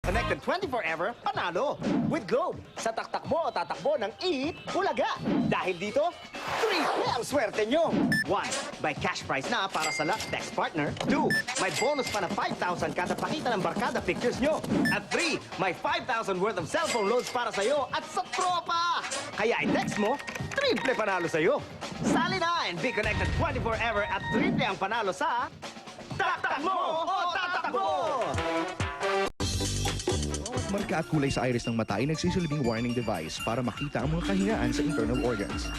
Connected 24-ever, panalo! With Globe, sa taktak mo o tatakbo ng Eat Bulaga. Dahil dito, 3 ang swerte nyo. 1. May cash prize na para sa Luck Text Partner. 2. May bonus pa na 5,000 kada pakita ng barkada pictures nyo. At 3. May 5,000 worth of cellphone loads para sa'yo at sa tropa! Kaya i-text mo, triple panalo sa'yo. Sali na and be connected 24-ever at triple ang panalo sa Taktak mo o tatakbo! Marka at kulay sa iris ng mata ay nagsisilbing warning device para makita ang mga kahingaan sa internal organs.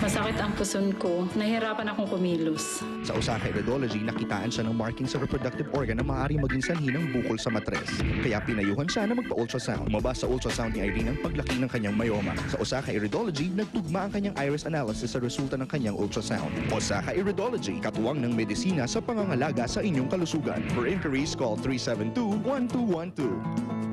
Masakit ang puson ko. Nahihirapan akong kumilos. Sa Osaka Iridology, nakitaan siya ng marking sa reproductive organ na maaaring maging sanhi ng bukol sa matres. Kaya pinayuhan siya na magpa-ultrasound. Umabas sa ultrasound ni Irene ang paglaki ng kanyang myoma. Sa Osaka Iridology, nagtugma ang kanyang iris analysis sa resulta ng kanyang ultrasound. Osaka Iridology, katuwang ng medisina sa pangangalaga sa inyong kalusugan. For inquiries, call 372-1212.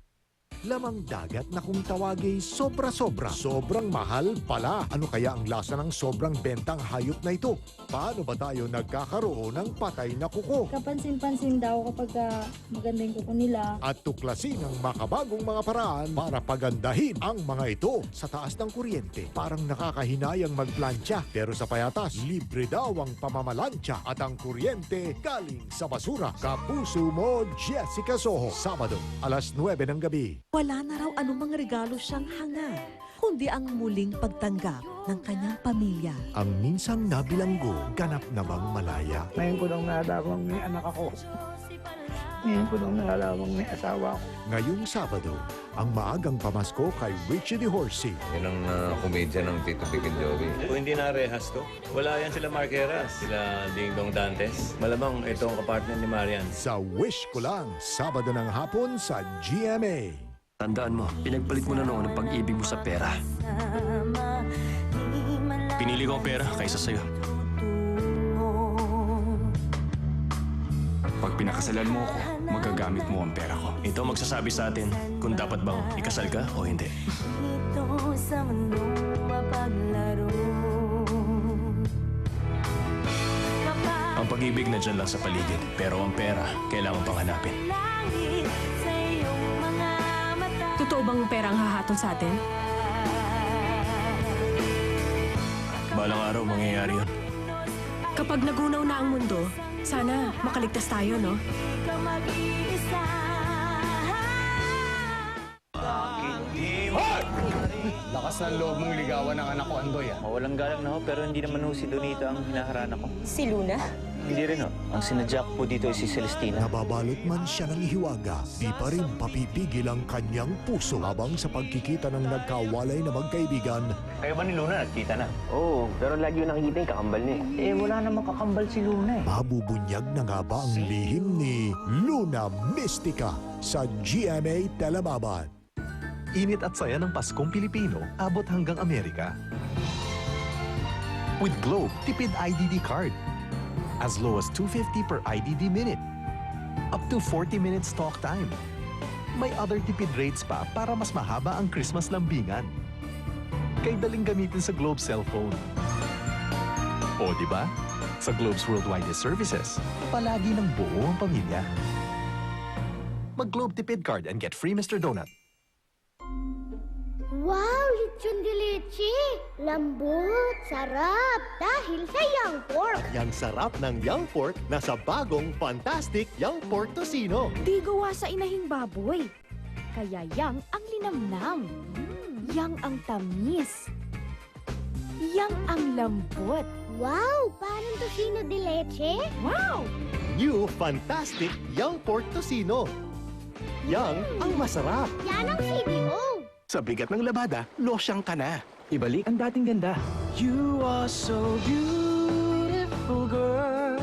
Lamang dagat na kung tawagay sobra-sobra. Sobrang mahal pala. Ano kaya ang lasa ng sobrang bentang hayop na ito? Paano ba tayo nagkakaroon ng patay na kuko? Kapansin-pansin daw kapag maganda yung kuko nila. At tuklasin ang makabagong mga paraan para pagandahin ang mga ito sa taas ng kuryente. Parang nakakahinayang magplantsa. Pero sa payatas, libre daw ang pamamalansya at ang kuryente galing sa basura. Kapuso mo, Jessica Soho. Sabado, alas 9 ng gabi. Wala na raw anumang regalo siyang hanga, kundi ang muling pagtanggap ng kanyang pamilya. Ang minsang nabilanggo, ganap namang malaya. Ngayon ko lang nalawang may anak ako. Ngayon ko lang nalawang may asawa ako. Ngayong Sabado, ang maagang pamasko kay Richie De Horsey. Yan ang komedya ng Tito Vic and Joey. Kung hindi na-rehas to, wala yan sila Marqueras, sila Ding Dong Dantes. Malamang ito ang kapartner ni Marian. Sa Wish Ko Lang, Sabado ng hapon sa GMA. Tandaan mo, pinagpalit mo na noon ang pag-ibig mo sa pera. Pinili ko ang pera kaysa sa'yo. Pag pinakasalan mo ako, magagamit mo ang pera ko. Ito magsasabi sa atin kung dapat bang ikasal ka o hindi. Ang pag-ibig na dyan lang sa paligid, pero ang pera, kailangan pang hanapin. Totoo bang perang hahatol sa atin? Balang araw, mangyayari yun. Kapag nagunaw na ang mundo, sana makaligtas tayo, no? Lakas ng loob mong ligawan ng anak ko, Andoy. Mawalang galang na ho, pero hindi naman ho si Donita ang hinaharana ko. Si Luna? Hindi rin ho. Ang sinadya ko po dito ay si Celestina. Nababalot man siya ng hiwaga, di pa rin papipigil ang kanyang puso habang sa pagkikita ng nagkawalay na magkaibigan. Kayo ba ni Luna nagkita na? Oo, pero lagi yung nakikita yung kakambal niya. Eh, wala namang kakambal si Luna eh. Mabubunyag na nga ba ang lihim ni Luna Mystica sa GMA Telebabad? Init at saya ng Paskong Pilipino, abot hanggang Amerika. With Globe, tipid IDD card. As low as $2.50 per IDD minute. Up to 40 minutes talk time. May other tipid rates pa para mas mahaba ang Christmas lambingan. Kay daling gamitin sa Globe cellphone. O di ba? Sa Globe's worldwide services, palagi ng buo ang pamilya. Mag-Globe tipid card and get free Mr. Donut. Wow! Lechon de leche! Lambot! Sarap! Dahil sa Young Pork! Yang sarap ng Young Pork nasa bagong Fantastic Young Pork Tocino. Di gawa sa inahing baboy. Kaya yang ang linamnam. Yang ang tamis. Yang ang lambot. Wow! Parang tocino de leche? Wow! New Fantastic Young Pork Tocino. Yang ang masarap. Yan ang CDO! Sa bigat ng labada, losyang ka na. Ibalik ang dating ganda. You are so beautiful, girl.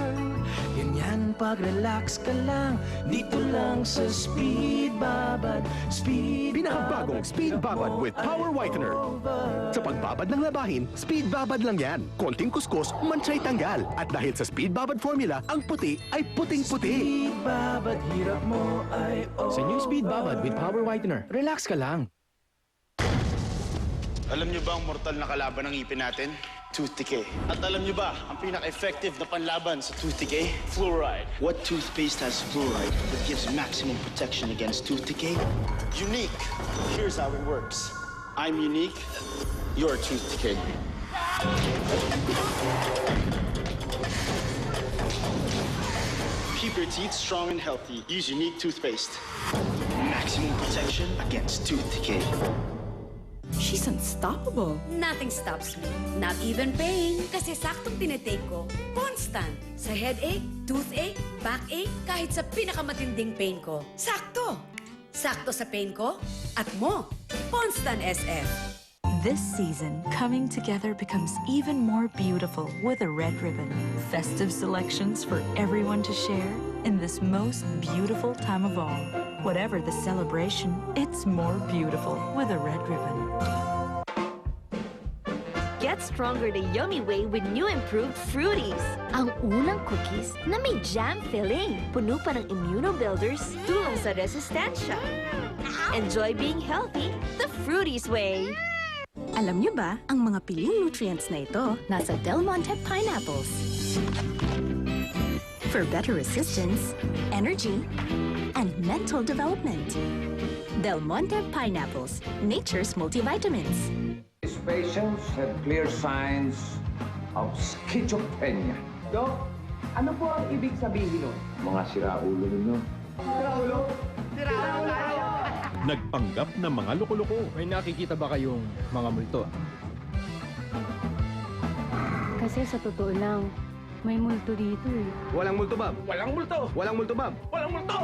Ganyan pag-relax ka lang. Dito lang sa Speed Babad. Speed Pinakabagong Speed Babad with Power Whitener. Sa pagbabad ng labahin, Speed Babad lang yan. Konting kuskus, mantsa'y tanggal. At dahil sa Speed Babad formula, ang puti ay puting-puti. Speed Babad, hirap mo ay Sa new Speed Babad with Power Whitener, relax ka lang. Alam niyo ba ang mortal na kalaban ng ngipin natin? tooth decay. At alam niyo ba, ang pinaka-effective na panlaban sa tooth decay? Fluoride. What toothpaste has fluoride that gives maximum protection against tooth decay? Unique. Here's how it works. I'm unique. You're tooth decay. Keep your teeth strong and healthy. Use Unique toothpaste. Maximum protection against tooth decay. She's unstoppable. Nothing stops me. Not even pain. Kasi saktong tinitake ko. Constant. Sa headache, toothache, backache, kahit sa pinakamatinding pain ko. Sakto. Sakto sa pain ko at mo. Constant SF. This season, coming together becomes even more beautiful with a red ribbon. Festive selections for everyone to share in this most beautiful time of all. Whatever the celebration, it's more beautiful with a red ribbon. Get stronger the yummy way with new improved Fruities. Ang unang cookies na may jam filling. Puno pa ng immunobuilders tulong sa resistensya. Enjoy being healthy the Fruities way. Alam niyo ba, ang mga piling nutrients na ito nasa Del Monte Pineapples. For better resistance, energy, and mental development. Del Monte Pineapples, nature's multivitamins. These patients have clear signs of schizophrenia. Dok, ano po ang ibig sabihin nun? Mga siraulo ninyo. Siraulo? Siraulo tayo! Nagpanggap na mga loko-loko. May nakikita ba kayong mga multo? Kasi sa totoo lang, may multo dito eh. Walang multo, Bob! Walang multo! Walang multo, Bob! Walang multo!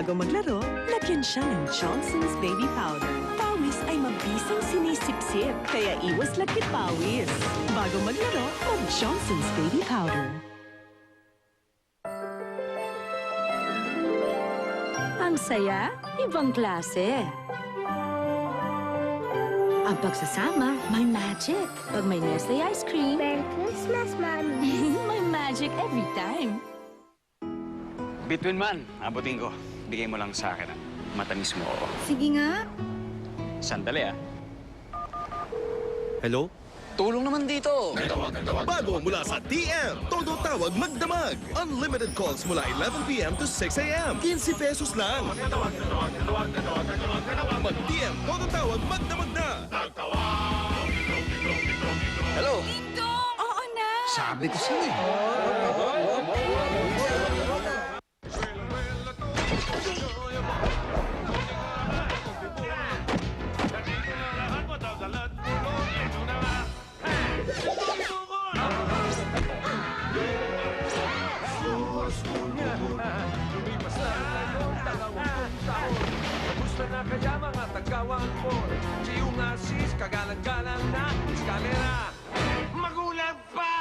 Bago maglaro, lagyan siya ng Johnson's Baby Powder. Pawis ay mabisang sinisipsip, kaya iwas lagkit pawis. Bago maglaro, mag-Johnson's Baby Powder. Ang saya, ibang klase. Ang pagsasama, may magic. Pag may Nestle ice cream, Merry Christmas, Mommy! may magic every time. Between man, abutin ko. Bigay mo lang sa akin. Matamis mo ako. Sige nga. Sandali ah. Hello? Tulong naman dito. Bago mula sa TM, Todo Tawag Magdamag. Unlimited calls mula 11 p.m. to 6 a.m. 15 pesos lang. Mag-TM, Todo Tawag Magdamag na. Hello? Oo na! Sabi ko sa'yo eh. Gusto na kaya mga tagawang po Siyong asis, kagalang-galang na eskalera Magulang pa!